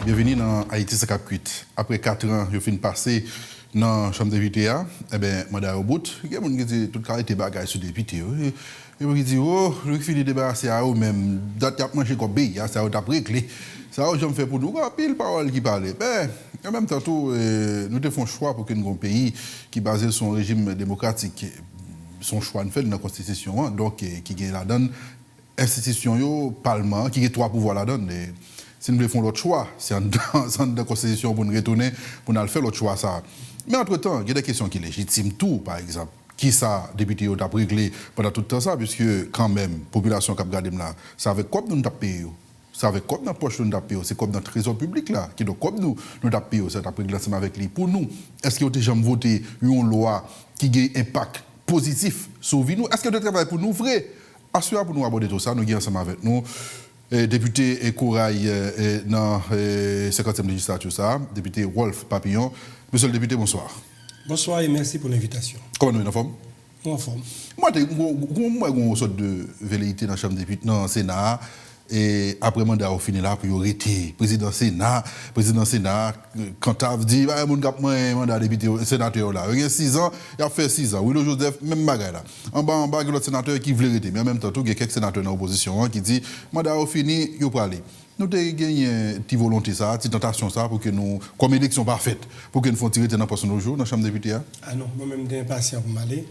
bienvenue dans Haïti 58. Après 4 ans, je finis passer dans la chambre de député. Eh bien, mandat au bout. Il y a des gens qui disent tout caractère bagaille sur député. Il y a des gens qui disent, oh, je finis de débarrasser à eux même. Date à manger comme pays, ça a réglé. Ça a fait pour nous. Pile parole qui parlait. Ben, en même temps, nous devons choix pour que nous ayons un pays qui est basé sur un régime démocratique. Son choix nous fait dans la Constitution. Donc, qui gagne la donne. Institution, Parlement, qui a 3 pouvoirs la donne. Si nous faisons l'autre choix, c'est dans la Constitution pour nous retourner, pour nous faire l'autre choix. Ça. Mais entre-temps, il y a des questions qui légitiment tout, par exemple. Qui ça, député, a réglé pendant tout le temps ça, puisque quand même, la population qui a regardé là, ça avec quoi nous avons payé. Ça avec quoi dans la poche nous avons payé. C'est comme dans le trésor public là, qui donc comme nous avons payé, c'est réglé ensemble avec lui. Pour nous, est-ce qu'il y a déjà voté une loi qui a un impact positif sur nous? Est-ce qu'il y a des travail pour nous vrai? Assurez pour nous aborder tout ça, nous sommes ensemble avec nous. Député et Corail dans la 50e législature, ça, député Wolf Papillon. Monsieur le député, bonsoir. Bonsoir et merci pour l'invitation. Comment nous sommes en forme? En forme. Moi, j'ai une sorte de velléité dans la Chambre des députés, dans le Sénat. Et après mandat au fini là pour arrêter président Sénat quand tu as dit mon gars mandat député sénateur là il y a 6 ans il a fait 6 ans Willow Joseph même bagaille là en bas l'autre sénateur qui voulait arrêter mais en même temps tout il y a quelques sénateurs dans l'opposition qui dit mandat au fini il faut aller nous avons gagné une petite volonté ça une tentation ça pour que nous comme élection parfaite pour que nous fassions tirer dans nos jours dans la Chambre des députés. Ah non moi-même j'ai impatient pour m'aller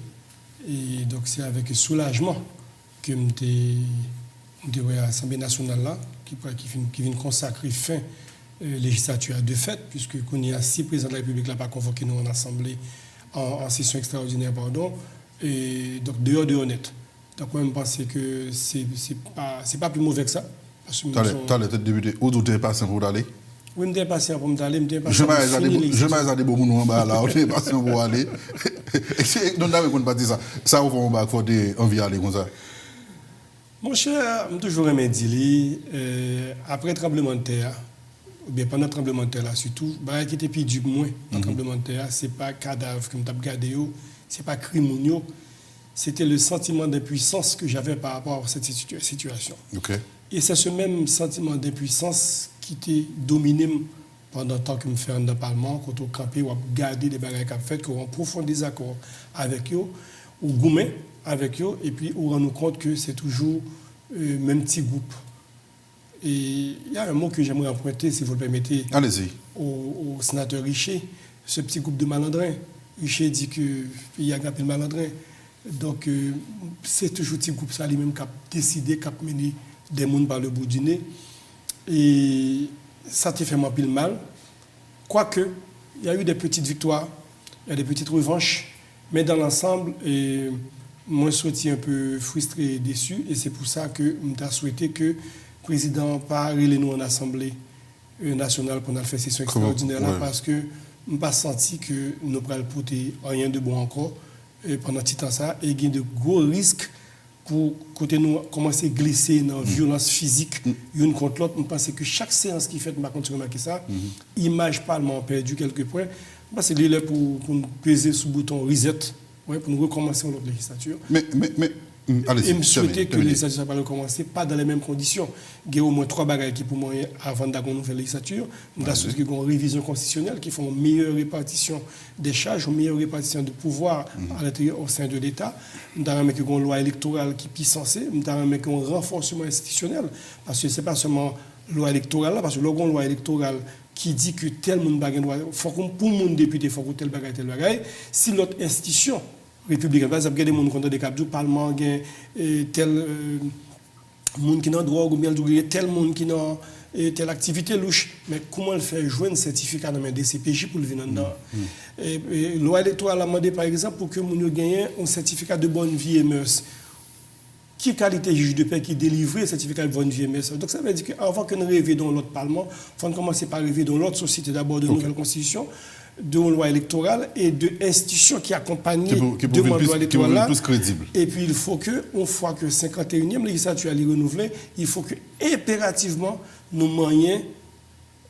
et donc c'est avec soulagement que à l'Assemblée nationale là, qui vient consacrer fin législature à 2 fêtes, puisque qu'on y a 6 présidents de la République là pas convoqué nous en assemblée en session extraordinaire et donc dehors de honnête. Donc moi je pense que c'est pas plus mauvais que ça. Tu as le tête député où tu es patient pour aller? Oui, je suis patient pour m'aller, je m'ai dit beaucoup nous en bas là, on est patient pour aller. Donc d'ailleurs qu'on pas dit ça. Ça au fond faut envie aller comme ça. Mon cher, je toujours aimé dire, après le tremblement de terre, ou bien pendant le tremblement de terre, là, surtout, qui était plus du moins dans le tremblement de terre, ce n'est pas cadavre que je me gardé, ce n'est pas crime, c'était le sentiment d'impuissance que j'avais par rapport à cette situation. Okay. Et c'est ce même sentiment d'impuissance qui était dominé pendant le temps que je me fais dans le Parlement, quand on campait, ou garder les bagages qu'on fait, qu'on a un profond désaccord avec eux, ou gourmet avec eux, et puis on rend nous compte que c'est toujours le même petit groupe. Et il y a un mot que j'aimerais emprunter, si vous le permettez, au sénateur Richer, ce petit groupe de malandrins. Richer dit qu'il y a un peu de malandrins. Donc, c'est toujours ce petit groupe ça lui-même qui a décidé, qui a mené des mondes par le bout du nez. Et ça te fait moins pile mal. Quoique, il y a eu des petites victoires, il y a des petites revanches, mais dans l'ensemble, moi, je suis un peu frustré et déçu, et c'est pour ça que je souhaité que le président parle nous en Assemblée nationale pendant la session extraordinaire, là, parce que je n'ai pas senti que nous pourrions porter rien de bon encore pendant tout temps ça, et il y a de gros risques pour côté nous commencer à glisser dans la violence physique l'une contre l'autre. Je pense que chaque séance qui fait, je vais remarquer ça, image Parlement perdu quelques points, parce qu'il est là pour nous peser sur le bouton reset. Ouais, pour nous recommencer notre législature. Mais allez-y. Et me souhaiter que la législature va recommencer pas dans les mêmes conditions. Il y a au moins 3 bagages qui pour moi avant d'avoir une nouvelle législature. Nous avons souhaité une révision constitutionnelle qui font une meilleure répartition des charges, une meilleure répartition de pouvoir à l'intérieur au sein de l'État. Nous avons une loi électorale qui est puissancée. Nous avons un renforcement institutionnel. Parce que ce n'est pas seulement loi électorale, parce que la loi électorale qui dit que tel monde bagage faut pour mon député il faut que tel bagage si l'autre institution républicaine par exemple il y a des monde contre des capitaux parlement tel monde qui n'a droit ou bien tel monde qui n'a telle activité louche mais comment le faire jouer un certificat dans des CPJ pour le venir dedans et loi électorale a demandé par exemple pour que mon gagne un certificat de bonne vie et mœurs. Qui qualité juge de paix qui délivre le certificat de bonne vie et mœurs. Donc ça veut dire qu'avant que nous rêvions dans l'autre Parlement, il faut commencer par rêver dans l'autre société d'abord de nouvelle constitution, de loi électorale et de institutions qui accompagnent de loi électorale. Et puis il faut que, une fois que 51e législature est renouvelée, il faut que impérativement nous manions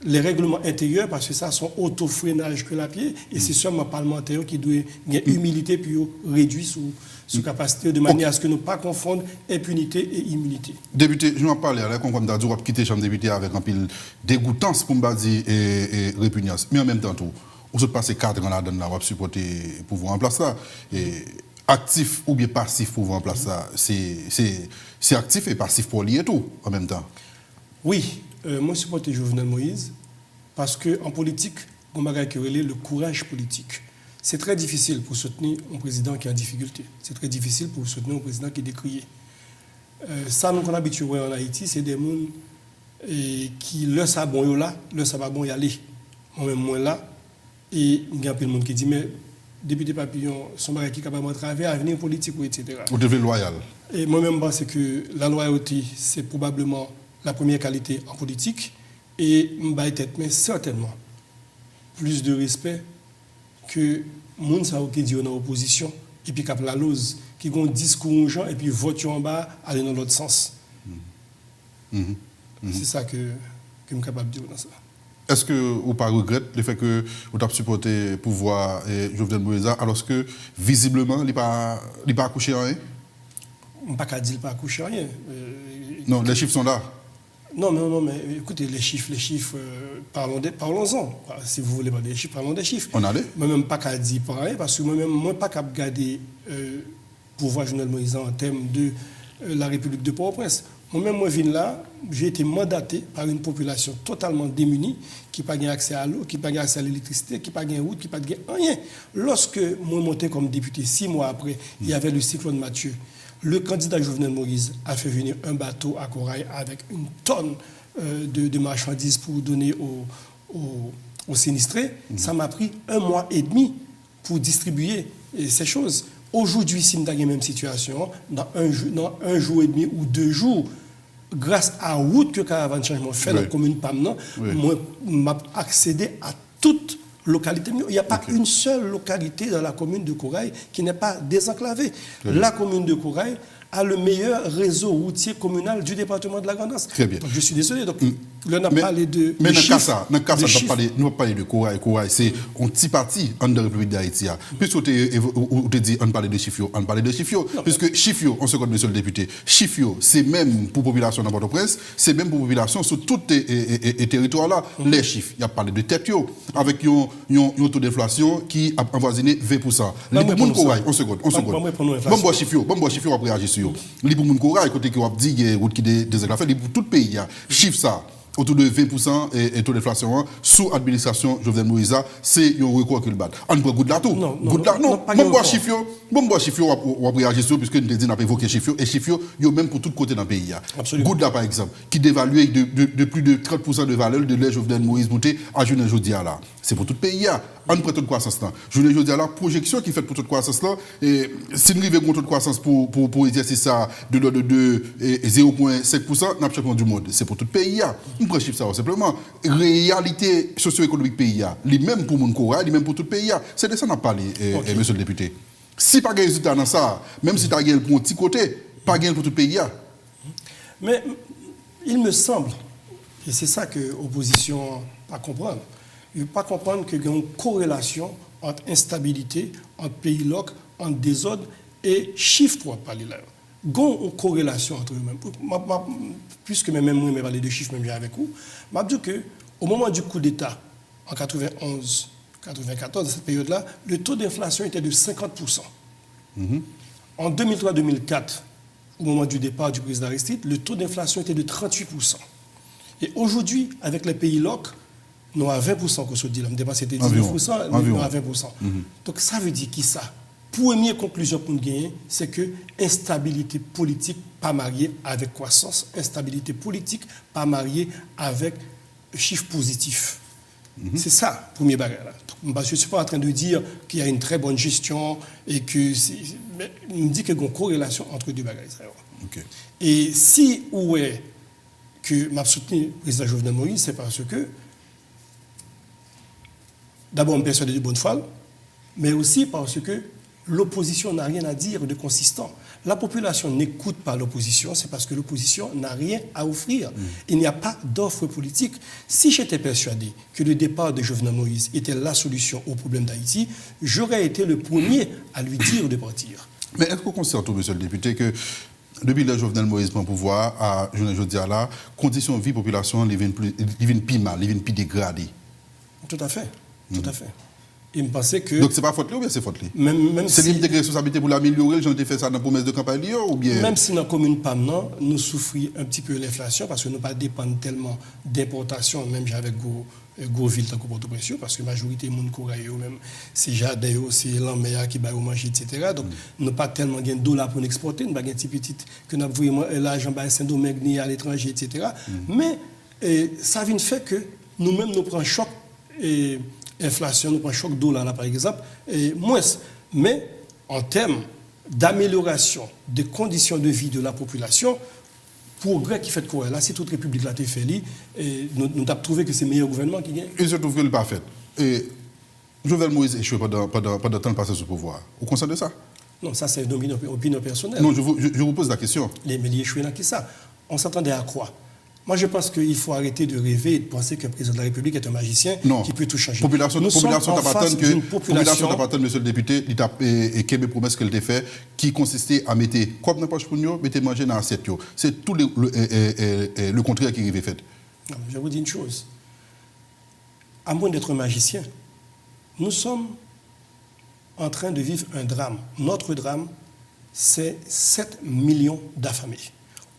les règlements intérieurs, parce que ça, sont auto-freinage que la pied, et c'est seulement parlementaire qui doit avoir humilité puis réduire sous capacité de manière à ce que nous ne pas confondre impunité et immunité. Député, je m'en parlais, là, comme on a dit, on va quitter la Chambre des députés avec un pile dégoûtance pour me dire et répugnance. Mais en même temps, tout, on se passe 4 ans là-dedans, on va supporter le pouvoir en place là. Et actif ou bien passif pouvoir en place là, c'est actif et passif pour lier tout en même temps. Oui, moi je supporte Jovenel Moïse parce qu'en politique, on m'a révélé le courage politique. C'est très difficile pour soutenir un président qui est en difficulté. C'est très difficile pour soutenir un président qui est décrié. Ça, nous, qu'on a habitué en Haïti, c'est des gens qui, le sabon là, le sabon y aller. Moi-même, moi là, et il y a plein de monde qui dit, mais député Papillon, son mari qui est capable de travailler, avenir politique, etc. Vous devez loyal. Et moi-même, je pense que la loyauté, c'est probablement la première qualité en politique. Et je vais mais certainement plus de respect que les gens qui disent dans l'opposition et puis qui la lose, qui ont un discours aux gens et puis votent en bas, aller dans l'autre sens. C'est ça que je suis capable de dire dans ça. Est-ce que vous ne regrettez le fait que vous avez supporté le pouvoir de Jovenel Moïse alors que visiblement, il n'a pas accouché en rien? Je ne peux pas dire qu'il n'a pas accouché en rien. Non, les chiffres sont là. Non, mais écoutez, les chiffres, parlons-en. Si vous voulez parler des chiffres, parlons des chiffres. On allait? Moi-même, pas qu'à dire pareil, parce que moi-même, moi, pas qu'à garder le pouvoir Jovenel Moïse en termes de la République de Port-au-Prince. Moi-même, moi, je viens là, j'ai été mandaté par une population totalement démunie, qui n'a pas accès à l'eau, qui n'a pas accès à l'électricité, qui n'a pas de route, qui n'a pas rien. Lorsque moi, monté comme député, 6 mois après, il y avait le cyclone Mathieu. Le candidat Jovenel Moïse a fait venir un bateau à Corail avec une tonne de marchandises pour donner aux sinistrés. Ça m'a pris 1 mois et demi pour distribuer ces choses. Aujourd'hui, si nous avons la même situation, dans un jour et demi ou 2 jours, grâce à la route que Caravane Changement fait dans la commune Pamnan, moi, j'ai accédé à toute localité. Il n'y a pas une seule localité dans la commune de Corail qui n'est pas désenclavée. La commune de Corail a le meilleur réseau routier communal du département de la Grande-Anse. Très bien. Donc, je suis désolé. Donc, là, on a parlé de. Mais dans le cas, nous ne parlons pas de Corail. Corail, c'est un petit parti en la République d'Haïti. Puisque on te dit, on parle de Chifio, on parle de Chifio. Puisque Chifio, on se connaît, monsieur le député, Chifio, c'est même pour la population de Port-au-Prince, c'est même pour la population sur tout les territoires là. Les chiffres, il y a parlé de tête, avec un taux d'inflation qui a avoisiné 20%. Les pour Corail, on se connaît. Bon, Chifio, après agir sur eux. Les pour Corail, côté qui a dit, il y a une route qui est désenclavée, pour tout le pays, chiffre ça. Autour de 20% et taux d'inflation sous administration Jovenel Moïse, c'est un record qu'il bat. On prend Goudla tout. Non, bon chiffre, on va réagir sur puisque nous avons évoqué chiffre et chiffre, même pour tout côté dans le pays. Goudla par exemple, qui dévalue de plus de 30% de valeur de l'air Jovenel Moïse monté à Journée Jodia là. C'est pour tout le pays. On prend toute croissance là. Journée Jodia là, projection qui fait pour toute croissance là. Et si nous arrivons à toute croissance pour exercer ça de 0,5%, n'a pas du monde. C'est pour tout le pays. On prend chiffre ça simplement. Réalité socio-économique pays, les mêmes pour mon Corail, les mêmes pour tout le pays. C'est de ça qu'on a parlé, monsieur le député. Si pas de résultat dans ça, même si tu as gagné pour un petit côté, pas gagné pour tout le pays. Mais il me semble, et c'est ça que l'opposition va comprendre, il ne va pas comprendre qu'il y a une corrélation entre instabilité, entre pays loc, entre désordre et chiffres pour parler là. Il y a une corrélation entre eux-mêmes. Puisque même moi, je parle de chiffres même avec vous, je dis qu'au moment du coup d'État, en 91, 94, dans cette période-là, le taux d'inflation était de 50%. En 2003-2004, au moment du départ du président Aristide, le taux d'inflation était de 38%. Et aujourd'hui, avec les pays loc, nous avons 20% qu'on se dit, là, c'était 19%, nous avons 20%. Donc ça veut dire qui ça? Première conclusion pour nous gagner, c'est que instabilité politique pas mariée avec croissance, instabilité politique pas mariée avec chiffre positif. C'est ça, premier bagage. Je ne suis pas en train de dire qu'il y a une très bonne gestion et que mais il me dit qu'il y a une corrélation entre deux bagages. Okay. Et si où est que m'a soutenu le président Jovenel Moïse, c'est parce que d'abord on me persuade de bonne foi, mais aussi parce que l'opposition n'a rien à dire de consistant. La population n'écoute pas l'opposition, c'est parce que l'opposition n'a rien à offrir. Il n'y a pas d'offre politique. Si j'étais persuadé que le départ de Jovenel Moïse était la solution au problème d'Haïti, j'aurais été le premier à lui dire de partir. Mais est-ce qu'on constate, monsieur le député, que depuis le Jovenel Moïse prend pouvoir, à jeudi à la condition de vie population, ils viennent plus mal, ils viennent plus dégradés? Tout à fait, tout à fait. Il me pensait que... Donc, c'est pas faute là ou bien c'est faute là? Même c'est si... l'une des responsabilités pour l'améliorer, j'en ai fait ça dans la promesse de campagne ou bien... Même si dans la commune PAM, nous souffrons un petit peu de l'inflation parce que nous ne pas dépendre tellement d'importation, même avec gros villes comme Port-au-Prince, parce que la majorité des gens qui même c'est jardin, c'est l'emmeilleur qui va manger, etc. Donc, nous n'avons pas tellement de dollars pour exporter, nous n'avons pas de petit que nous avons l'argent à Saint-Domingue ni à l'étranger, etc. Mais ça vient de fait que nous-mêmes, nous prenons choc et inflation, nous prenons choc dollar, là, par exemple, et moins. Mais en termes d'amélioration des conditions de vie de la population, progrès qui fait quoi là, si toute République l'a fait, et nous avons trouvé que c'est le meilleur gouvernement qui gagne. Et je trouve que le pas fait. Et Jovenel Moïse échoué pendant le temps de passer sous pouvoir. Vous consciez de ça? Non, ça c'est une opinion personnelle. Non, je vous pose la question. Mais il échoué dans qui ça? On s'attendait à quoi? Moi, je pense qu'il faut arrêter de rêver et de penser qu'un président de la République est un magicien qui peut tout changer. Population t'appartient, monsieur le député, et quelle promesse qu'elle t'a fait, qui consistait à mettre quoi dans la poche pour nous, mettre manger dans l'assiette. C'est tout le contraire qui est fait. Non, je vous dis une chose. À moins d'être un magicien, nous sommes en train de vivre un drame. Notre drame, c'est 7 millions d'affamés.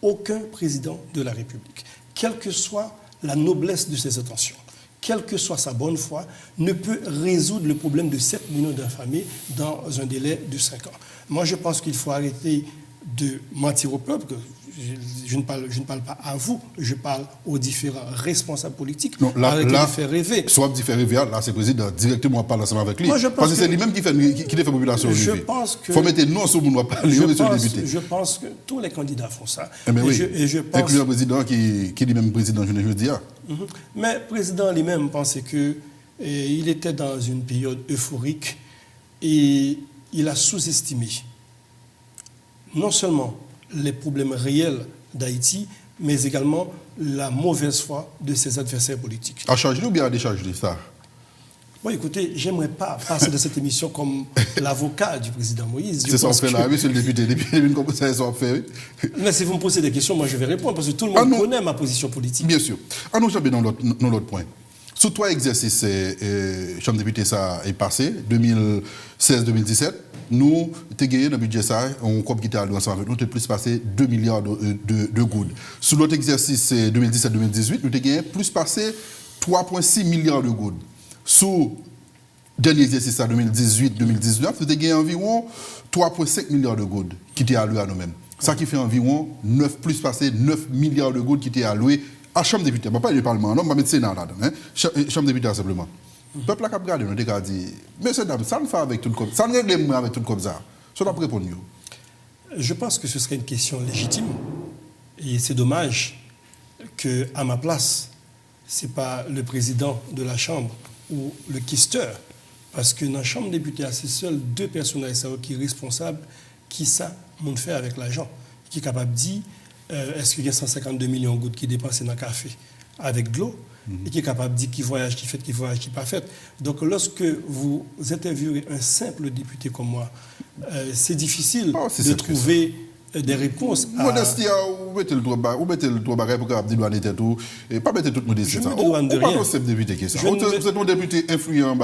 Aucun président de la République, quelle que soit la noblesse de ses intentions, quelle que soit sa bonne foi, ne peut résoudre le problème de 7 millions d'affamés dans un délai de 5 ans. Moi, je pense qu'il faut arrêter de mentir au peuple. Je ne parle pas à vous, je parle aux différents responsables politiques. Non, là, arrêtez de faire rêver. Soit de faire rêver, là, c'est le président directement parler ensemble avec lui. Moi, parce que c'est lui-même qui fait la population. Je pense que... Il faut mettre non sur le monde, parler, monsieur le député. Je pense que tous les candidats font ça. Et je pense... Incluant le président qui est lui-même président, je ne dis pas. Mais le président lui-même pensait qu'il était dans une période euphorique et il a sous-estimé non seulement les problèmes réels d'Haïti, mais également la mauvaise foi de ses adversaires politiques. À charger ou bien à décharger ça? Bon, écoutez, j'aimerais pas passer de cette émission comme l'avocat du président Moïse. C'est ça qu'on fait là, monsieur le député. Depuis qu'on ça fait. Mais si vous me posez des questions, moi je vais répondre parce que tout le monde connaît ma position politique. Bien sûr. Nous sommes dans l'autre point. Sous 3 exercices, Chambre des députés, ça est passé, 2016-2017. Nous, avons gagné dans le budget, ça, on a quitté à ensemble avec nous, nous avons plus passé 2 milliards de gouttes. Sous l'autre exercice, 2017-2018, nous avons gagné plus passé 3,6 milliards de gouttes. Sous le dernier exercice, 2018-2019, nous avons gagné environ 3,5 milliards de gouttes qui étaient alloués à nous-mêmes. Ça qui fait environ 9 milliards de gouttes qui étaient alloués à la Chambre des députés. Je ne vais pas parler du Parlement, non, je vais mettre Sénat là-dedans. Chambre des députés simplement. Le peuple a regardé, nous a dit, messieurs, dames, ça ne fait avec tout comme ça. Ça ne règle avec tout comme ça. Ça doit répondre. Je pense que ce serait une question légitime. Et c'est dommage qu'à ma place, ce n'est pas le président de la Chambre ou le questeur. Parce que dans la Chambre des députés, c'est seuls 2 personnes qui sont responsables qui ça monde fait avec l'argent. Qui est capable de dire, est-ce qu'il y a 152 millions de gouttes qui dépensent dans le café avec de l'eau et qui est capable de dire qui voyage, qui fait, qui voyage, qui pas fait. Donc lorsque vous interviewez un simple député comme moi, c'est difficile de trouver des réponses. Modestia, vous mettez le droit barré pour que vous avez tout et pas mettre toute modestie. Je me demande de rien. Vous êtes député qui ça. Vous êtes un député influent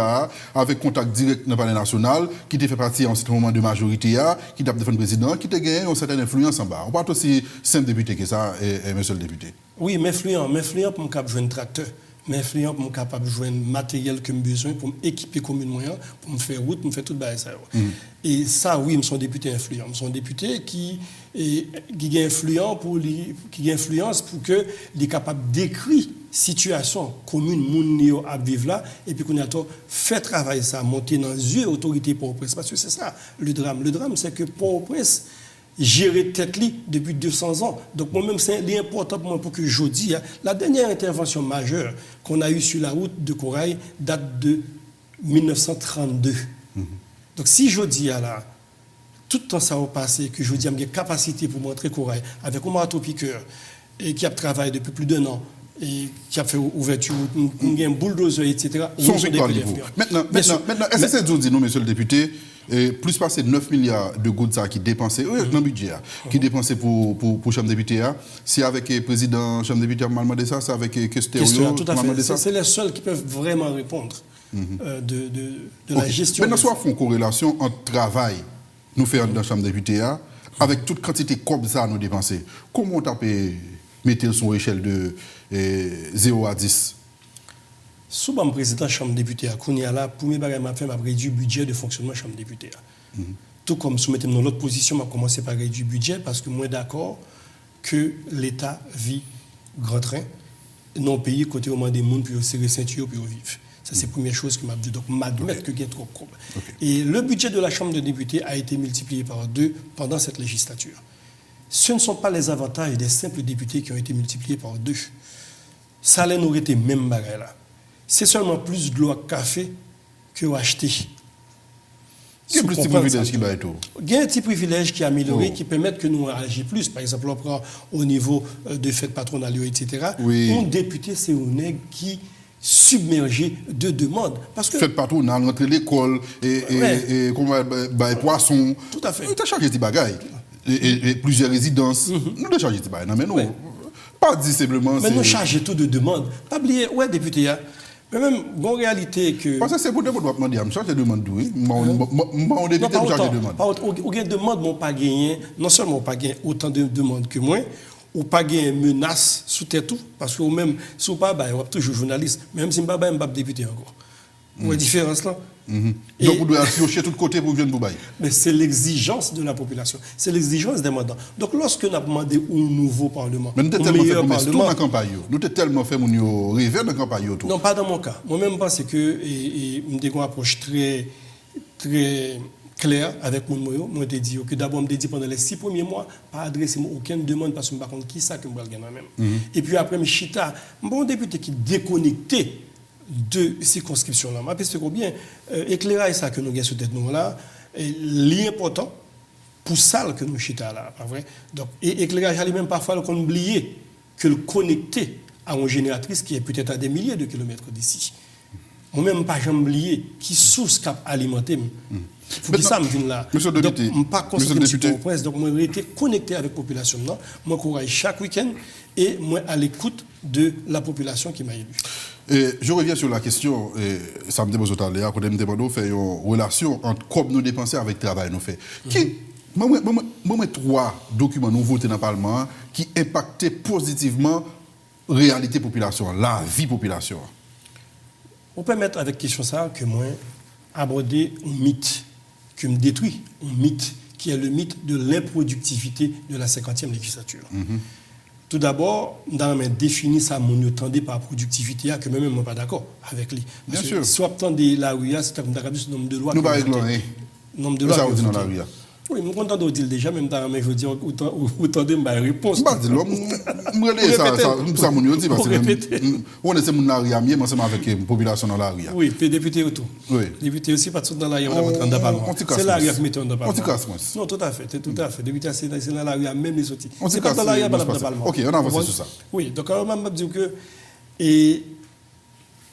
avec contact direct dans le palais national, qui te fait partie en ce moment de majorité, qui t'a défendu le président, qui te gagne une certaine influence en bas. On parle aussi simple député que ça, et monsieur le député. Oui, mais influent pour me capable jouer un tracteur. Mais influent pour me capable de jouer un matériel que j'ai besoin pour m'équiper comme une moyen, pour me faire route, pour me faire tout le ça. Et ça, oui, je suis un député influent. Je suis un député qui est influent qui a influence pour que est capable d'écrire situation commune moun à vivre là et puis qu'on a fait travail ça monter dans les yeux autorité Port-au-Prince parce que c'est ça le drame c'est que Port-au-Prince gérer tête li depuis 200 ans. Donc moi-même, c'est important pour moi pour que je dise, la dernière intervention majeure qu'on a eue sur la route de Corail date de 1932. Donc si je dis là, tout le temps ça va passer, que je dis j'ai capacité pour montrer Corail avec un marteau-piqueur et qui a travaillé depuis plus d'1 an et qui a fait ouverture, un bulldozer, etc. Son victoire, maintenant, est-ce que c'est dit, nous, monsieur le député, Et plus passer 9 milliards de gouttes qui dépensés dans le budget, qui dépensés pour Chambre des députés. Si avec le président Chambre des députés m'a demandé ça, c'est avec Questeur. Tout à fait. C'est les seuls qui peuvent vraiment répondre de la gestion. Maintenant, soit font corrélation entre travail nous faisons dans la Chambre des députés avec toute quantité comme ça nous dépenser. Comment on peut mettre sur échelle de 0 à 10? Sous le président de la Chambre des députés, le premier bagage m'a fait réduire le budget de fonctionnement de la Chambre des députés. Tout comme soumettre dans l'autre position, m'a commencé par réduire le budget parce que moi d'accord que l'État vit grand train, non pays côté au moins des mondes pour serrer ceinture pour vivre. Ça, c'est la première chose que m'a dit. Donc, m'admettre que il y a trop de problèmes. Et le budget de la Chambre des députés a été multiplié par 2 pendant cette législature. Ce ne sont pas les avantages des simples députés qui ont été multipliés par 2. Ça n'aurait été même bagarre là. C'est seulement plus de l'eau à café que acheter. Il y a plus de privilèges qui va tout. Il y a un petit privilège qui est amélioré, qui permettent que nous agissions plus. Par exemple, on prend au niveau de fêtes patronales, etc. Oui. Un député, c'est un nègre qui submergé de demandes. Parce que faites patronale, rentrer l'école, et poisson. Tout à fait. Nous avons chargé des bagailles. Et plusieurs résidences. Nous avons chargé des bagailles. Non, mais non. Pas dit simplement. Mais nous chargeons tout de demandes. Pas oublier, ouais, député, mais même, en réalité que... Parce que c'est pour demander, je charge des demandes, oui. Mon député me charge des demandes. Ou bien demande, mon pas gagné, non seulement pas gagné autant de demandes que moi, ou pas gagné menace sous tête tout, parce que même, si vous pas, on va toujours journaliste, même si je ne suis pas député encore. Vous voyez la différence là? Donc vous devez piocher de tous côtés pour venir vous bailler. Mais c'est l'exigence de la population, c'est l'exigence des mandats. Donc lorsque nous avons demandé un nouveau parlement, mais nous avons tellement fait tout dans la campagne. Nous avons tellement fait mon rêver dans la campagne. Non, pas dans mon cas. Moi-même, je pense que nous avons une approche très, très claire avec mon moyo. Moi, je dit que d'abord, je dit pendant les 6 premiers mois, pas adresser aucune demande parce que je ne sais pas qui ça que je vais gagner même. Et puis après, je chita, bon député qui déconnecté de circonscription là. Je pense que bien éclairage ça que nous avons sur tête nous là, l'important pour ça que nous chita là, pas vrai. Donc et éclairage ali même parfois qu'on oublie que le connecter à une génératrice qui est peut-être à des milliers de kilomètres d'ici. Moi-même pas jamais oublié qui source cap alimenter. Faut que ça me vienne là. Monsieur le député, donc pas concentré au presse, donc moi j'ai été connecté avec la population là, moi courage chaque week-end et moi à l'écoute de la population qui m'a élu. Et je reviens sur la question, ça me demande tout à l'heure, quand on me demande de faire une relation entre comme nous dépenser avec le travail nous fait. Moi, 3 documents nous votés dans le Parlement qui impactaient positivement la réalité population, la vie population. On peut mettre avec question ça que moi aborder un mythe, que me détruit un mythe, qui est le mythe de l'improductivité de la 50e législature. Tout d'abord, dans mes défini ça, mon entendait par productivité, que même moi pas d'accord avec lui. Bien sûr. Soit attendez la RUA, c'est comme d'accord sur le nombre de lois. Nous pas régler. Nombre de lois. Ça vous dit dans la RUA. Oui, je suis content de dire déjà, même dans mes je dis autant de ma réponse. Bah, dis-le, ça mon dit parce que on est mon la RUA mieux ensemble avec la population dans la RUA. Oui, puis député autour. Oui. Député aussi pas tout dans la RUA, on va dans Parlement. C'est la RUA qui met dans Parlement. On t'y casse moi. Non, tout à fait. Député c'est dans la RUA même les autres. C'est pas dans la RUA dans Parlement. OK, on avance sur ça. Oui, donc on m'a dit que et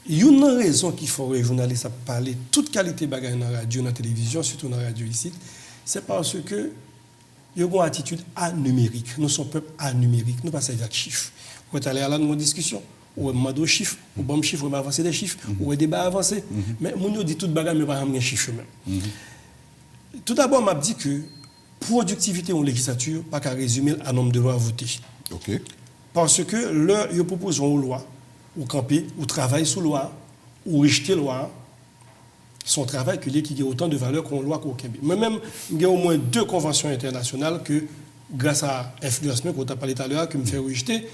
il y a une raison qu'il faut les journalistes parler toute qualité bagaille dans la radio, dans la télévision, surtout dans la radio ici. C'est parce que nous avons une attitude anumérique. Nous sommes peuple anumérique. Nous ne passons pas avec chiffres. Vous êtes allé à la discussion, ou on demande des chiffres, ou bon chiffres, on avancer des chiffres, ou un débat avancé. Mais nous dit tout bagage, mais pas un chiffre même. Tout d'abord, m'a dit que productivité en législature, pas qu'à résumer à nombre de lois votées. OK. Parce que ils proposent une loi, ou camper, ou travailler sous loi, ou rejeter loi. Son travail qui a autant de valeur qu'une loi qu'aucun. Moi-même, il y a au moins 2 conventions internationales que, grâce à l'influence qu'on a parlé tout à l'heure, qui me fait rejeter,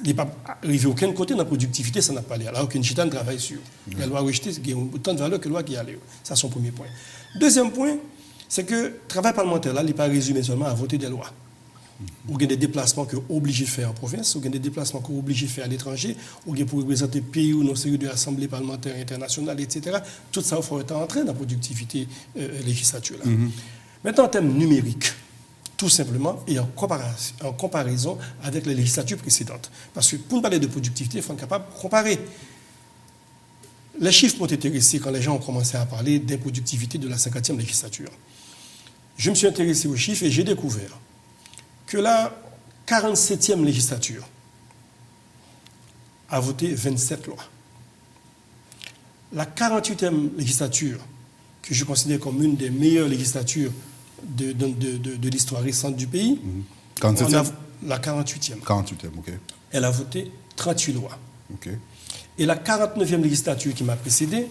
il n'est pas arrivé à aucun côté dans la productivité, ça n'a pas l'air. Alors qu'une chitane travaille sur. La loi rejetée, il y a autant de valeur que la loi qui a l'air. Ça, c'est son premier point. Deuxième point, c'est que le travail parlementaire, là, il n'est pas résumé seulement à voter des lois. Ou il y a des déplacements qu'on est obligé de faire en province, ou il y a des déplacements qu'on est obligé de faire à l'étranger, ou il y a pour représenter le pays ou nos séries de l'Assemblée parlementaire internationale, etc. Tout ça, il faut être en train dans la productivité législature. Maintenant, en termes numériques, tout simplement, et en comparaison avec les législatures précédentes. Parce que pour nous parler de productivité, il faut être capable de comparer. les chiffres m'ont intéressé quand les gens ont commencé à parler d'improductivité de la 50e législature. Je me suis intéressé aux chiffres et j'ai découvert que la 47e législature a voté 27 lois. La 48e législature, que je considère comme une des meilleures législatures de l'histoire récente du pays, 47e? La 48e. 48e, ok. Elle a voté 38 lois. Ok. Et la 49e législature qui m'a précédé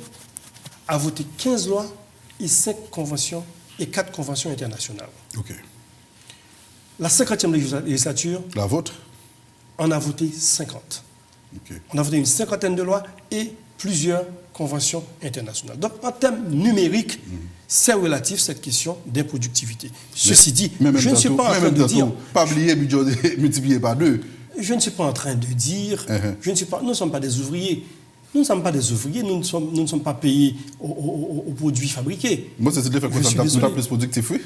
a voté 15 lois et 5 conventions et 4 conventions internationales. Ok. La 50e législature, La vôtre? en a voté 50. Ok. On a voté une cinquantaine de lois et plusieurs conventions internationales. Donc, en termes numériques, c'est relatif cette question d'improductivité. Ceci dit, je ne suis pas en train de dire... Pas oublier budget multiplié par 2. Je ne suis pas en train de dire... nous ne sommes pas des ouvriers. Nous ne sommes pas des ouvriers, nous ne sommes pas payés aux produits fabriqués. Moi, c'est le fait que nous sommes plus productifs, oui.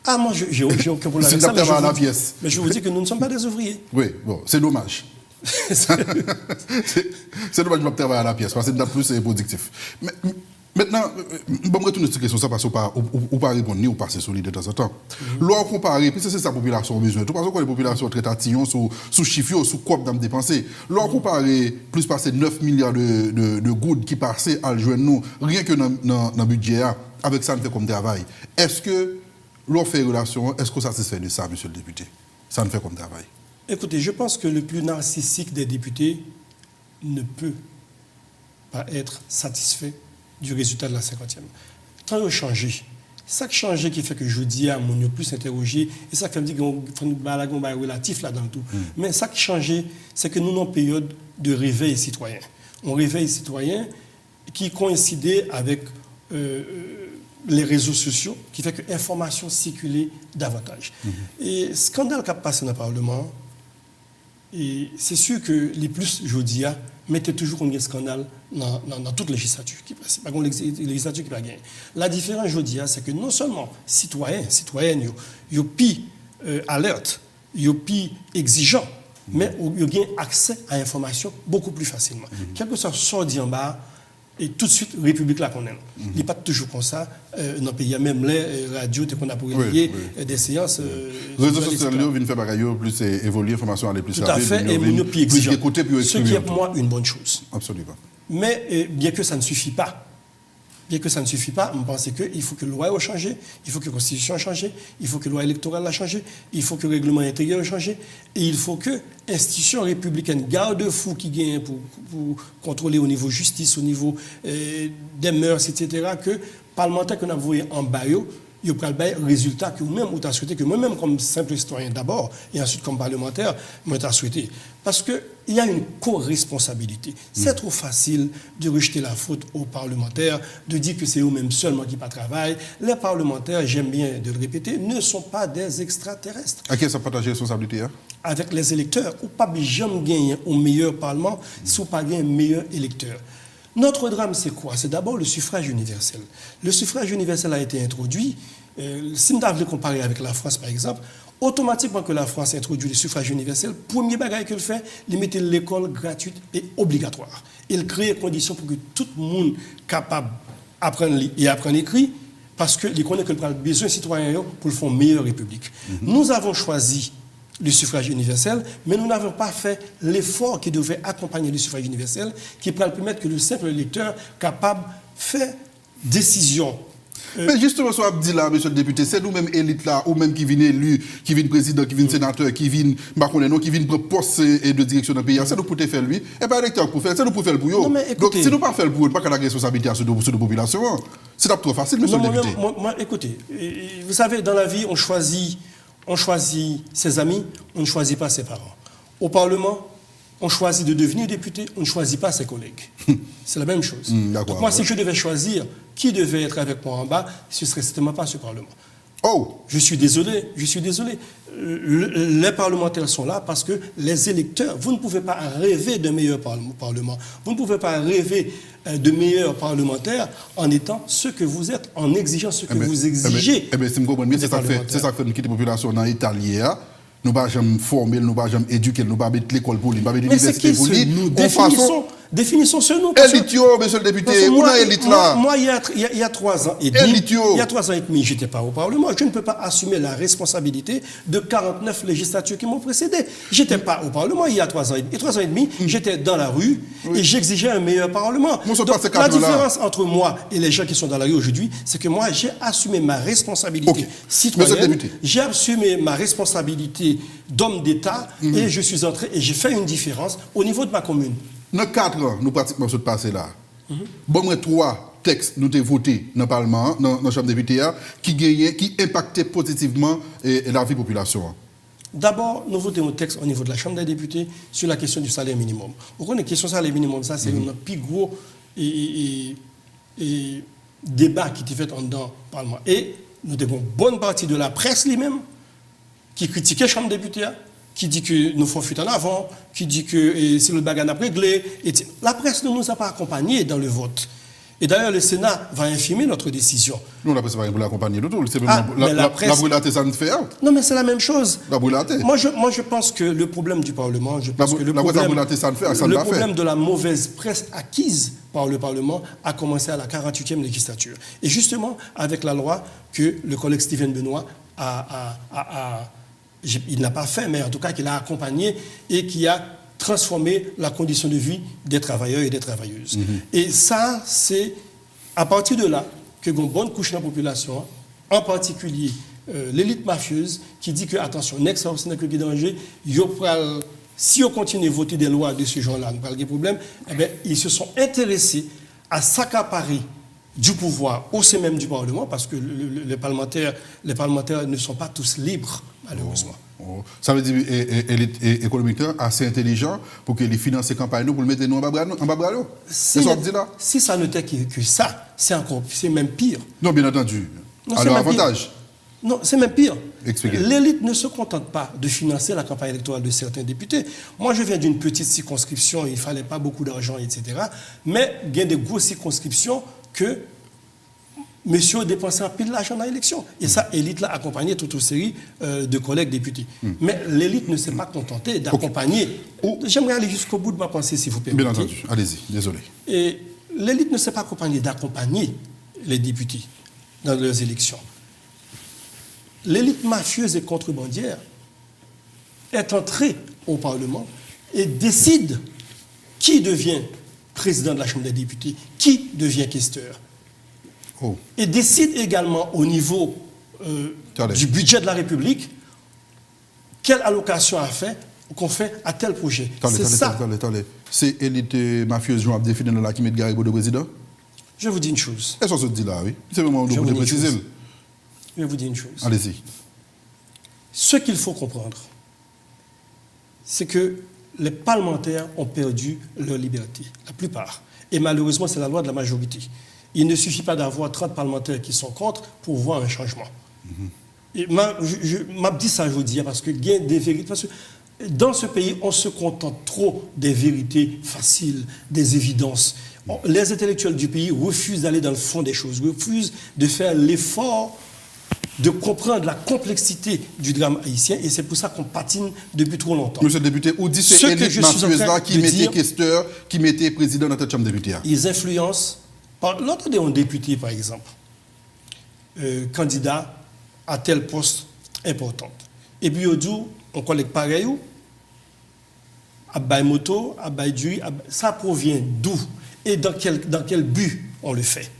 Ah, moi, j'ai aucun problème avec ça. Mais je vous dis que nous ne sommes pas des ouvriers. Oui, bon, c'est dommage. C'est dommage de travailler à la pièce, parce que c'est plus productif. Mais, maintenant, je vais retourner sur cette question, parce qu'on pas répondre ni ou passer sur l'idée de temps en temps. L'on compare, puisque c'est sa population besoin, tout parce que les populations très tatillons sous chiffres, sous quoi d'âme dépensée. L'on compare plus passer 9 milliards de gouttes qui passaient à joindre nous, rien que dans le budget, avec ça, on fait comme travail. Est-ce que l'on fait relation, est-ce qu'on satisfait de ça, monsieur le député? Ça ne fait comme travail. Écoutez, je pense que le plus narcissique des députés ne peut pas être satisfait du résultat de la 50e. Quand il a changé, ça qui a changé qui fait que je dis à mon plus interrogé, et ça qui fait me dire qu'on fait un relatif là dans tout. Mais ça qui a changé, c'est que nous avons une période de réveil citoyen. Un réveil citoyen qui coïncidait avec les réseaux sociaux, qui fait que l'information circulait davantage. Et scandale qui a passé dans le Parlement, et c'est sûr que les plus, je dis, mettaient toujours un scandale dans toute législature qui passe. Pas une législature qui va gagner. La différence, je dis, c'est que non seulement citoyens, citoyennes, ils sont plus alerte, ils sont plus exigeants, mais ils ont accès à l'information beaucoup plus facilement. Quel que soit sorti en bas, et tout de suite, République là qu'on aime. Il n'est pas toujours comme ça. Dans le pays, il y a même les radios qu'on a pour relier des séances. Les réseaux sociaux viennent faire bagaille plus évoluer, l'information aller plus rapide. Tout à fait, et mieux plus exigeant. Ce qui est pour moi une bonne chose. Absolument. Mais bien que ça ne suffit pas, je pense qu'il faut que la loi ait changé, il faut que la Constitution ait changé, il faut que la loi électorale ait changé, il faut que le règlement intérieur ait changé, et il faut que l'institution républicaine, garde-fou qui gagne pour contrôler au niveau justice, au niveau des mœurs, etc., que parlementaires qu'on a envoyés en bas, il y a le résultat que vous-même, vous avez souhaité, que moi-même, comme simple citoyen d'abord, et ensuite comme parlementaire, moi, j'ai souhaité. Parce qu'il y a une co-responsabilité. C'est trop facile de rejeter la faute aux parlementaires, de dire que c'est eux-mêmes seulement qui ne travaillent. Les parlementaires, j'aime bien de le répéter, ne sont pas des extraterrestres. À qui ça partage la responsabilité? Avec les électeurs. Ou pas jamais gagner au meilleur parlement si on pas gagner un meilleur électeur. Notre drame, c'est quoi? C'est d'abord le suffrage universel. Le suffrage universel a été introduit. Si nous devons comparer avec la France, par exemple, automatiquement que la France introduit le suffrage universel, premier bagage qu'elle fait, il mettait l'école gratuite et obligatoire. Il crée les conditions pour que tout le monde capable d'apprendre et apprendre à écrire, parce qu'il connaît que le besoin citoyen pour faire une meilleure république. Nous avons choisi le suffrage universel, mais nous n'avons pas fait l'effort qui devait accompagner le suffrage universel, qui pourrait permettre que le simple électeur capable de faire décision. Mais justement, ce que dit là, monsieur le député, c'est nous-mêmes élites là, ou même qui viennent élus, qui viennent président, qui viennent sénateur, qui viennent, qui viennent prendre poste de direction d'un pays. C'est nous pour te faire lui. Et pas l'électeur pour faire, c'est nous pour faire le pour eux. Donc si nous pas faire le pour eux, pas qu'on a la responsabilité sur la population. C'est trop facile, monsieur le député. Moi, écoutez, vous savez, dans la vie, on choisit ses amis, on ne choisit pas ses parents. Au Parlement, on choisit de devenir député, on ne choisit pas ses collègues. C'est la même chose. Donc moi, si je devais choisir qui devait être avec moi en bas, ce ne serait certainement pas ce Parlement. Oh! Je suis désolé. Les parlementaires sont là parce que les électeurs, vous ne pouvez pas rêver d'un meilleur Parlement. Vous ne pouvez pas rêver de meilleurs parlementaires en étant ce que vous êtes, en exigeant ce que vous exigez. Si vous comprenez, c'est ça que fait une population dans l'Italie. Nous ne pouvons pas jamais former, nous ne pouvons pas jamais éduquer, nous ne pouvons pas mettre l'école pour lui, nous ne pouvons pas mettre l'université pour lui. Nous définissons Définissons ce nous. Élite, monsieur le député, où est l'élite là? Moi, il y a 3 ans et demi, je n'étais pas au Parlement. Je ne peux pas assumer la responsabilité de 49 législatures qui m'ont précédé. Je n'étais pas au Parlement il y a 3 ans et demi. Et 3 ans et demi, j'étais dans la rue et j'exigeais un meilleur Parlement. Donc, la différence entre moi et les gens qui sont dans la rue aujourd'hui, c'est que moi, j'ai assumé ma responsabilité citoyenne, j'ai assumé ma responsabilité d'homme d'État et je suis entré et j'ai fait une différence au niveau de ma commune. Dans 4 ans, nous pratiquement ce passé là. Bon, moi, 3 textes nous avons votés dans le Parlement, dans la Chambre des députés, qui impactaient positivement la vie de la population. D'abord, nous votons un texte au niveau de la Chambre des députés sur la question du salaire minimum. Vous connaissez la question du salaire minimum, ça c'est un plus gros débat qui était fait dans le Parlement. Et nous avons une bonne partie de la presse lui-même qui critiquait la Chambre des députés, qui dit que nous faisons fuite en avant, qui dit que c'est le bagage à régler. La presse ne nous a pas accompagnés dans le vote. Et d'ailleurs, le Sénat va infirmer notre décision. Nous, la presse va l'accompagner du tout. La brûlaté, ça nous fait. Non, mais c'est la même chose. La brûlaté. Moi, je pense que le problème du Parlement, le problème de la mauvaise presse acquise par le Parlement a commencé à la 48e législature. Et justement, avec la loi que le collègue Steven Benoît il n'a pas fait, mais en tout cas qu'il a accompagné et qui a transformé la condition de vie des travailleurs et des travailleuses. Et ça, c'est à partir de là que une bonne couche de la population, en particulier l'élite mafieuse, qui dit que, attention, n'est-ce pas le danger, si on continue à voter des lois de ce genre-là, nous parlons des problèmes, eh bien, ils se sont intéressés à s'accaparer du pouvoir au sein même du Parlement, parce que les parlementaires ne sont pas tous libres, malheureusement. Ça veut dire l'élite économique assez intelligent pour que les finances et campagnes pour le mettre nous en bas. Si ça n'était que ça, c'est même pire. Non, bien entendu. Alors, avantage. Non, c'est même pire. Expliquez. L'élite ne se contente pas de financer la campagne électorale de certains députés. Moi, je viens d'une petite circonscription, il ne fallait pas beaucoup d'argent, etc. Mais il y a des grosses circonscriptions que monsieur dépensait un pile d'argent dans l'élection. Et ça, l'élite l'a accompagné toute une série de collègues députés. Mais l'élite ne s'est pas contentée d'accompagner. J'aimerais aller jusqu'au bout de ma pensée, si vous permettez. Bien entendu. Allez-y, désolé. Et l'élite ne s'est pas accompagnée d'accompagner les députés dans leurs élections. L'élite mafieuse et contrebandière est entrée au Parlement et décide qui devient président de la Chambre des députés, qui devient questeur. Et décide également au niveau du budget de la République quelle allocation qu'on fait à tel projet. C'est ça. C'est l'élite mafieuse Jean défini dans la qui met Garibaldi de président. Je vous dis une chose. Est-ce que ça se dit là, oui? C'est vraiment de préciser. Je vais vous dire une chose. Allez-y. Ce qu'il faut comprendre, c'est que les parlementaires ont perdu leur liberté, la plupart. Et malheureusement, c'est la loi de la majorité. Il ne suffit pas d'avoir 30 parlementaires qui sont contre pour voir un changement. Et je dis ça aujourd'hui parce que il y a des vérités. Parce que dans ce pays, on se contente trop des vérités faciles, des évidences. Les intellectuels du pays refusent d'aller dans le fond des choses, refusent de faire l'effort de comprendre la complexité du drame haïtien, et c'est pour ça qu'on patine depuis trop longtemps. Monsieur le député, où dit c'est l'élite mafieuse là qui mettait questeur, qui mettait président dans cette chambre de députés? Ils influencent. L'autre d'un député, par exemple, candidat à tel poste important. Et puis, on collecte pareil, à bail moto, à bail du, ça provient d'où et dans quel but on le fait.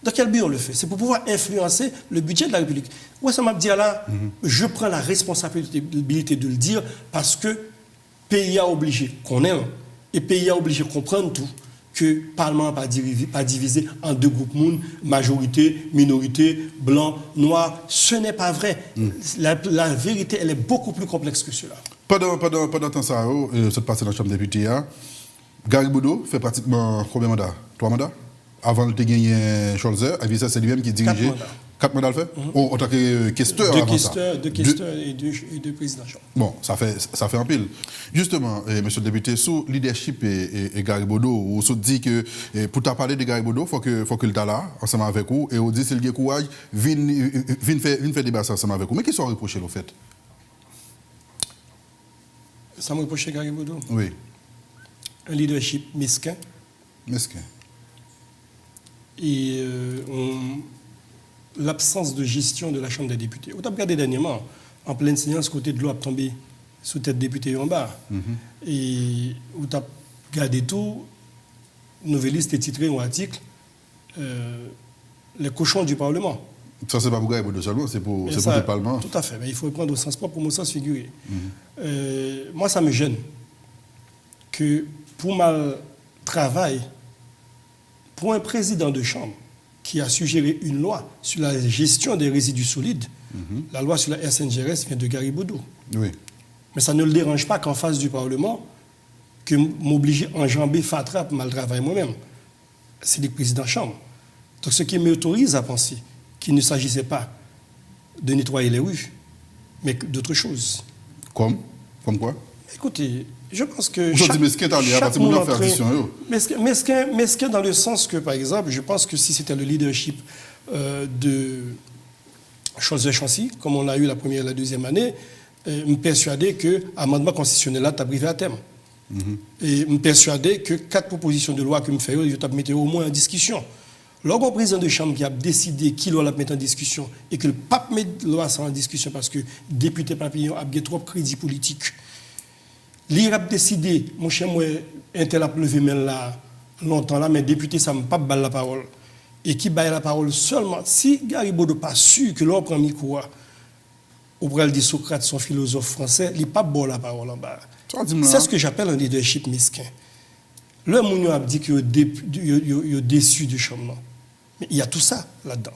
Dans quel but on le fait? C'est pour pouvoir influencer le budget de la République. Ouais, ça m'a dit là, je prends la responsabilité de le dire parce que le pays a obligé qu'on aime et le pays a obligé qu'on prenne tout, que le Parlement n'est pas divisé en deux groupes monde, majorité, minorité, blanc, noir. Ce n'est pas vrai. La vérité, elle est beaucoup plus complexe que cela. Pendant temps ça, cette passé dans la Chambre des députés, Garibaldi fait pratiquement combien de mandats? 3 mandats? Avant de gagner Scholzer, c'est lui-même qui dirigeait. 4 mandats le fait? En tant que questeur. Deux questeurs et deux présidents. Bon, ça fait un pile. Justement, monsieur le député, sous leadership et Garibaldi, on se dit que pour parler de Garibaldi, il faut que le là, ensemble avec vous, et on dit s'il y a courage, viens faire débat ensemble avec vous. Mais qui sont reprochés, le fait? Ça me reproche Garibaldi? Oui. Un leadership mesquin, Mesquin. Et l'absence de gestion de la Chambre des députés. On a regardé dernièrement, en pleine séance, côté de l'eau a tombé sous tête député en bas. Et on a regardé tout, nouvelliste est titré un article, les cochons du Parlement. Ça, c'est pas pour Garibaudo seulement, c'est pour le Parlement. Tout à fait, mais il faut le prendre au sens propre pour mon sens figuré. Moi, ça me gêne que pour mal travail, pour un président de chambre qui a suggéré une loi sur la gestion des résidus solides, la loi sur la SNGRS vient de Garibaudo. Oui. Mais ça ne le dérange pas qu'en face du Parlement, que m'obliger à enjamber Fatra pour mal travailler moi-même. C'est le président de chambre. Donc ce qui m'autorise à penser qu'il ne s'agissait pas de nettoyer les rues, mais d'autre chose. Comme quoi? Écoutez, je pense que mesquin dans le sens que, par exemple, je pense que si c'était le leadership de Chancy, comme on l'a eu la première et la deuxième année, me persuadais que l'amendement constitutionnel là t'a privé à terme. Et me persuadais que 4 propositions de loi que me fait, je t'ai mis au moins en discussion. Lorsqu'un président de chambre qui a décidé qui doit la mettre en discussion et que le pape met la loi en discussion parce que le député papillon a trop de crédit politique, il a décidé, mon cher, moi, un tel a levé là longtemps là, mais député, ça ne me pas balle la parole. Et qui baille la parole seulement, si Garibaudo n'a pas su que l'on prend le micro, auprès de Socrate, son philosophe français, il n'a pas bon la parole en bas. C'est ce que j'appelle un leadership mesquin. Le Mounion a dit qu'il est déçu du chambre. Mais il y a tout ça là-dedans.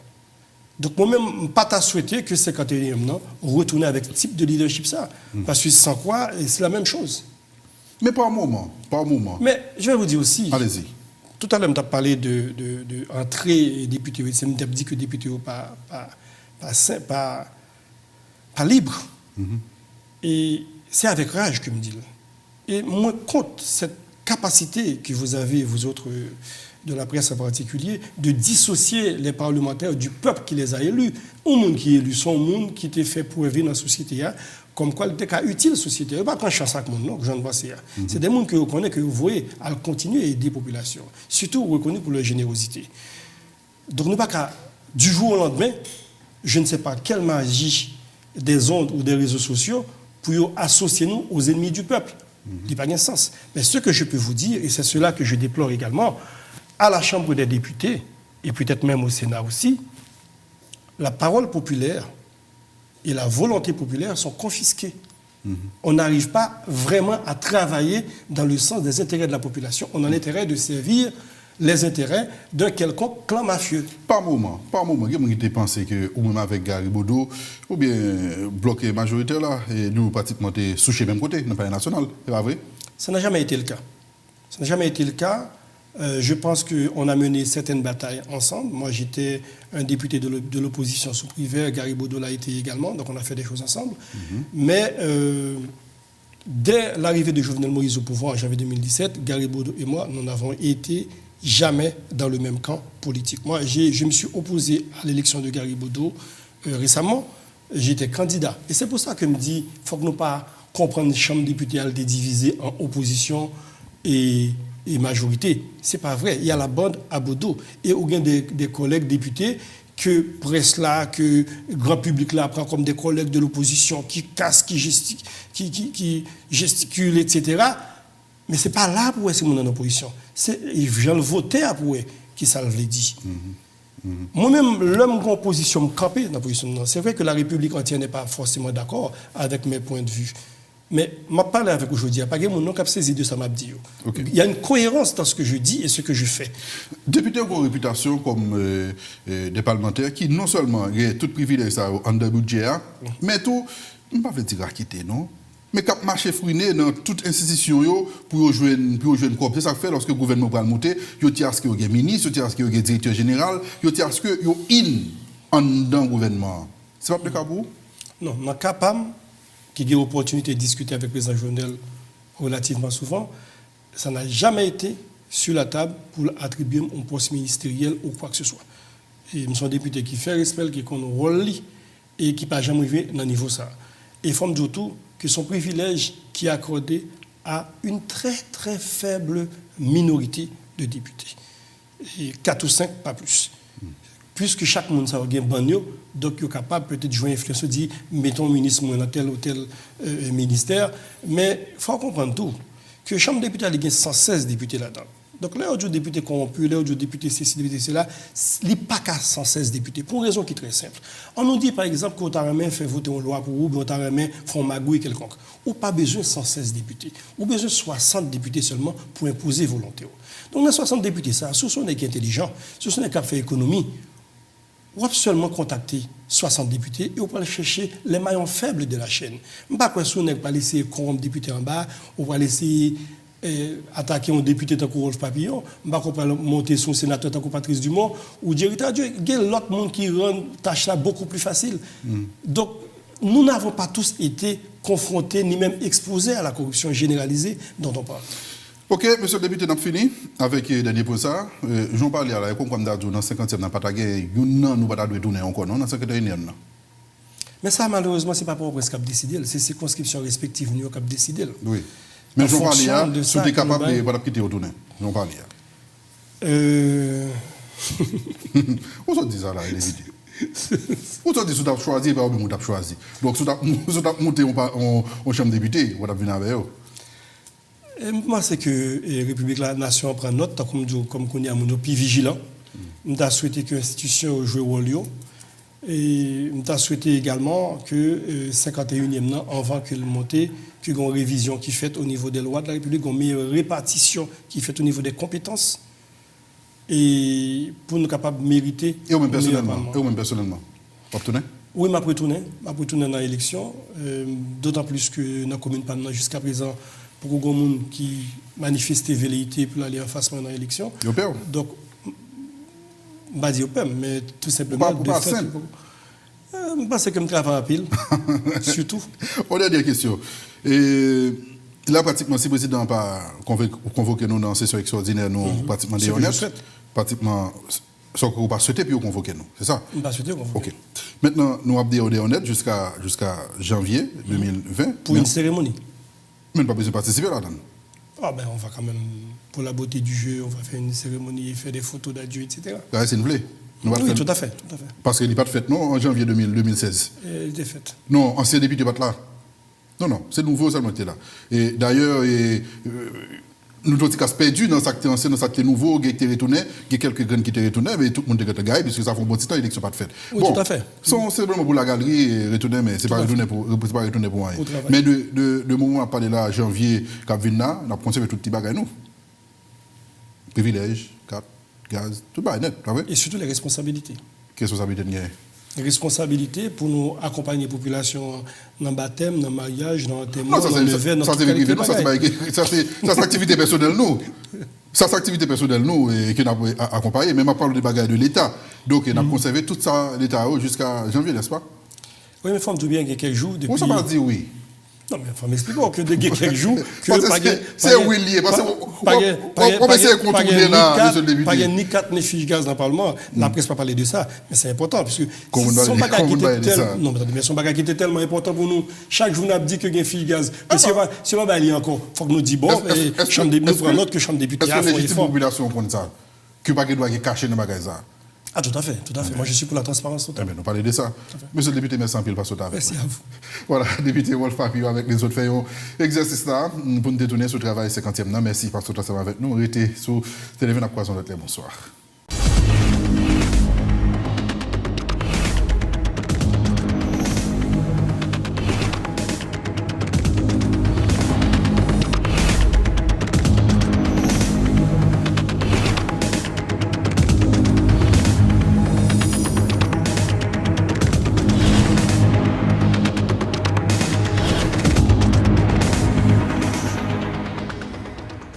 Donc moi-même, pas à souhaiter que 51e, non, retourner avec ce type de leadership ça. Parce que sans quoi, c'est la même chose. Mais pas un moment. Mais je vais vous dire aussi. Allez-y. Tout à l'heure, tu as parlé de entrée député. C'est me dit que député pas libre. Et c'est avec rage que me dit. Et moi, compte cette capacité que vous avez, vous autres de la presse en particulier, de dissocier les parlementaires du peuple qui les a élus. Un monde qui est élu, son monde qui était fait pour vivre dans la société, comme quoi il était utile à la société. Pas quand je chante ça, non, je ne vois pas. C'est des gens que vous connaissez, que vous voyez, à continuer à aider la population. Surtout reconnus pour leur générosité. Donc, nous pas qu'à, du jour au lendemain, je ne sais pas quelle magie des ondes ou des réseaux sociaux pour associer nous aux ennemis du peuple. Il n'y a pas de sens. Mais ce que je peux vous dire, et c'est cela que je déplore également, à la Chambre des députés, et peut-être même au Sénat aussi, la parole populaire et la volonté populaire sont confisquées. On n'arrive pas vraiment à travailler dans le sens des intérêts de la population. On a l'intérêt de servir les intérêts d'un quelconque clan mafieux. Par moment, il y a des gens qui pensent que, ou même avec Garibaudo, ou bien bloqué majoritaire là, et nous pratiquement sous le même côté, dans le palais national, c'est pas vrai? Ça n'a jamais été le cas. Ça n'a jamais été le cas. Je pense qu'on a mené certaines batailles ensemble. Moi, j'étais un député de l'opposition sous Privé, Garibaudo l'a été également, donc on a fait des choses ensemble. Mais dès l'arrivée de Jovenel Moïse au pouvoir en janvier 2017, Garibaudo et moi, nous n'avons été jamais dans le même camp politique. Moi, je me suis opposé à l'élection de Garibaudo récemment. J'étais candidat. Et c'est pour ça que je me dis qu'il faut que nous pas comprendre une chambre députée à divisée en opposition et majorité. Ce n'est pas vrai. Il y a la bande à Bodo. Et il y a des collègues députés que presse là, que le grand public là prend comme des collègues de l'opposition qui cassent, qui gesticulent, etc. Mais ce n'est pas là pour c'est mon en opposition. Je viens le voter pour qui ça le dit. Moi-même, l'homme en position me camper dans la position. C'est vrai que la République entière n'est pas forcément d'accord avec mes points de vue. Mais je parle avec aujourd'hui, il n'y a pas de monde qui a saisi de ça m'a dit. Il y a une cohérence dans ce que je dis et ce que je fais. Députés ont une réputation comme des parlementaires qui non seulement ont tout privilège en de budget, mais tout, je ne vais pas dire quitter, non? Mais quand marché fruiné dans toute institution pour jouer une corps, c'est ça que fait lorsque le gouvernement va monter, il y a ce qu'il y a ministre, il y a ce qu'il y a directeur général, il y a ce qu'il y a dans le gouvernement. C'est pas le cas pour vous? Non, je suis capable, qui a eu l'opportunité de discuter avec le président Jovenel relativement souvent, ça n'a jamais été sur la table pour attribuer un poste ministériel ou quoi que ce soit. Et nous sommes députés qui fait respect, qui ont un rôle et qui n'a jamais arrivé dans le niveau ça. Et il faut me dire tout que son privilège qui est accordé à une très très faible minorité de députés. Et 4 ou 5, pas plus. Puisque chaque monde a un banio, donc il est capable peut-être de jouer influence, de dire, mettons ministre dans tel ou tel ministère. Mais il faut comprendre tout, que la Chambre des députés, il y a 116 députés là-dedans. Donc là, il y a des députés corrompus, là, il y a des députés ceci, députés cela, il n'y a pas qu'à 116 députés, pour une raison qui est très simple. On nous dit par exemple qu'on a fait voter une loi pour vous, ou on a fait un magouille quelconque. Ou pas besoin de 116 députés, ou besoin de 60 députés seulement pour imposer volonté. Donc, dans 60 députés, ça, si on est intelligent, si on est capable de faire économie, on va seulement contacter 60 députés et on va aller chercher les maillons faibles de la chaîne. Je ne sais pas si on ne va pas laisser corrompre député en bas, on va laisser attaquer un député tant que Rolf Papillon, je ne sais pas monter son sénateur tant que Patrice Dumont, ou dire, il y a l'autre monde qui rend tâche là beaucoup plus facile. Donc, nous n'avons pas tous été confrontés ni même exposés à la corruption généralisée dont on parle. Ok, monsieur le député, nous avons fini avec le dernier pour ça. J'en parlais là, comme on a dit, dans le 50e, nous n'avons pas tourner encore, non, dans le 51e. Mais ça, malheureusement, ce n'est pas pour presque décider, c'est ces circonscriptions respectives qui ont décidé. Oui. Mais j'en parlais là, si tu es capable de ne quitter au tourner. J'en parlais là. Où ça dit ça là, les députés? Où ça dit que tu as choisi, pas où tu as choisi. Donc, si tu as monté en chambre de député, on va venir avec eux. Moi, c'est que la République, la nation prend note, comme on est plus vigilant. Nous avons souhaité que l'institution joue le rôle. Et nous avons souhaité également que 51e an, avant que le monte, qu'il y ait une révision qui est faite au niveau des lois de la République, une meilleure répartition qui est faite au niveau des compétences. Et pour nous capables de mériter. Et vous-même personnellement, vous obtenez? Oui, je vais retourner dans l'élection. D'autant plus que dans la commune, jusqu'à présent, pour beaucoup de monde qui manifestait velléité pour aller en face dans l'élection. Donc, je ne vais pas dire mais tout simplement. Je pense que je travaille à pile, surtout. On a des questions. Et là, pratiquement, si le président n'a pas convoqué nous dans la session extraordinaire, nous, pratiquement des honnêtes, pratiquement, ce qu'on va souhaiter, puis convoquer nous. C'est ça? On va souhaiter convoquer. Ok. Maintenant, nous avons des honnêtes jusqu'à janvier 2020. Pour une cérémonie. Même pas besoin de participer là-dedans. Ah ben, on va quand même, pour la beauté du jeu, on va faire une cérémonie, faire des photos d'adieu, etc. C'est une plaie. Oui, tout à fait. Parce qu'il n'est pas de fête, non, en janvier 2016. Il était fait. Non, ancien député pas là. Non, c'est nouveau seulement qui est là. Et d'ailleurs, nous avons perdu dans cet ancien, dans cet nouveau, qui était retourné, il y a quelques graines qui étaient retournés, mais tout le monde était gagné, parce que ça fait un bon petit temps, l'élection pas de fête. Oui, bon, tout à fait. C'est simplement pour la galerie, retourner, mais ce n'est pas retourner pour rien. Mais de moment à parler là, janvier, Cap-Vina, on a conservé tout petit bagage, nous. Privilèges, carte, gaz, tout bagage net. Et surtout les responsabilités. Quelles responsabilités il y a? Les responsabilités pour nous accompagner la population dans le baptême, dans le mariage, dans le témoin, dans le verre, dans tout ça, c'est activité personnelle, nous. Ça, c'est activité personnelle, nous, et qui n'a pas accompagné. Même à parler des bagages de l'État. Donc, on a conservé tout ça, l'État, jusqu'à janvier, n'est-ce pas? Oui, mais il faut me dire bien qu'il y a quelques jours. On ne pas dire oui. Non, mais il faut m'expliquer que depuis quelques jours. C'est oui lié. Parce qu'on va essayer de contourner là, monsieur le député. Pas ni 4 ni fiches gaz dans le Parlement. La presse pas parler de ça, mais c'est important. Parce que son bagage qui était tellement important pour nous. Chaque jour, on a dit qu'il y a une fiche gaz. Mais si on va aller encore, il faut que nous disions, bon, nous prenons note que Chambre des députés. Est-ce que légitime population comme ça? Que pas doit cacher dans le bagage ça? Ah, tout à fait. Moi, je suis pour la transparence totale. Nous parlons de ça. Monsieur le député, merci en pile, parce que merci à vous. Voilà, député Rolf Papillon avec les autres faisons exercice là pour nous détourner sur le travail 50e. Merci parce que tu es avec nous. Restez sur Télévision à Croison. Bonsoir.